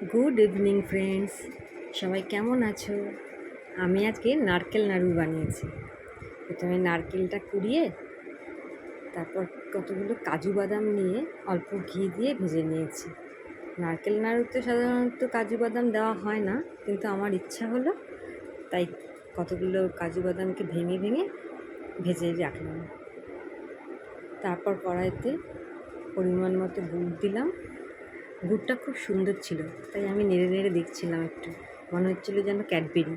Good evening friends, সবাই কেমন আছো? আমি আজকে নারকেল নাড়ু বানিয়েছি। প্রথমে নারকেলটা কুড়িয়ে তারপর কতগুলো কাজু বাদাম নিয়ে অল্প ঘি দিয়ে ভেজে নিয়েছি। নারকেল নাড়ুতে সাধারণত কাজু বাদাম দেওয়া হয় না, কিন্তু আমার ইচ্ছা হলো তাই কতগুলো কাজু বাদামকে ভেঙে ভেঙে ভেজে রাখলাম। তারপর কড়াইতে পরিমাণ মতো গুড় দিলাম। গুড়টা খুব সুন্দর ছিল, তাই আমি নেড়ে নেড়ে দেখছিলাম, একটু মনে হচ্ছিলো যেন ক্যাডবেরি।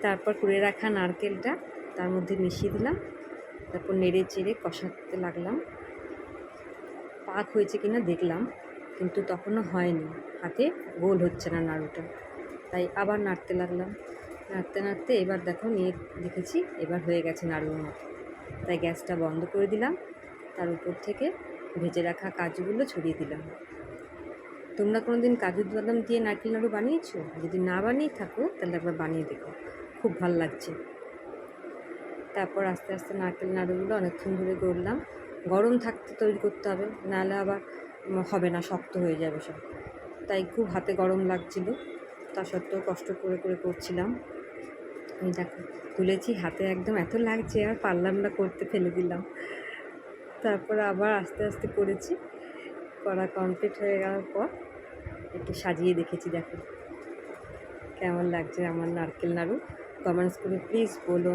তারপর কুড়ে রাখা নারকেলটা তার মধ্যে মিশিয়ে দিলাম। তারপর নেড়ে চেড়ে কষাতে লাগলাম। পাক হয়েছে কিনা দেখলাম, কিন্তু তখনও হয়নি, হাতে গোল হচ্ছে না নাড়ুটা, তাই আবার নাড়তে লাগলাম। নাড়তে নাড়তে এবার দেখো নিয়ে দেখেছি এবার হয়ে গেছে নাড়ুর মতো, তাই গ্যাসটা বন্ধ করে দিলাম। তার উপর থেকে ভেজে রাখা কাজুগুলো ছড়িয়ে দিলাম। তোমরা কোনো দিন কাজু বাদাম দিয়ে নারকেল নাড়ু বানিয়েছো? যদি না বানিয়ে থাকো তাহলে একবার বানিয়ে দেখো, খুব ভালো লাগছে। তারপর আস্তে আস্তে নারকেল নাড়ুগুলো অনেকক্ষণ ধরে গড়লাম। গরম থাকতে তৈরি করতে হবে, নাহলে আবার হবে না, শক্ত হয়ে যাবে সব। তাই খুব হাতে গরম লাগছিল, তা সত্ত্বেও কষ্ট করে করে করছিলাম। আমি দেখো তুলেছি, হাতে একদম এত লাগছে আর পারলাম না করতে, ফেলে দিলাম। তারপর আবার আস্তে আস্তে করেছি। করা কমপ্লিট হয়ে যাওয়ার পর একটু সাজিয়ে দেখেছি, দেখো কেমন লাগছে আমার নারকেল নাড়ু। কমেন্টস করে প্লিজ বলো।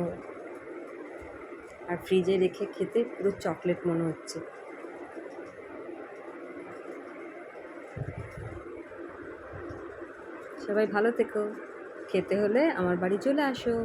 আর ফ্রিজে রেখে খেতে পুরো চকলেট মনে হচ্ছে। সবাই ভালো থেকো। খেতে হলে আমার বাড়ি চলে আসো।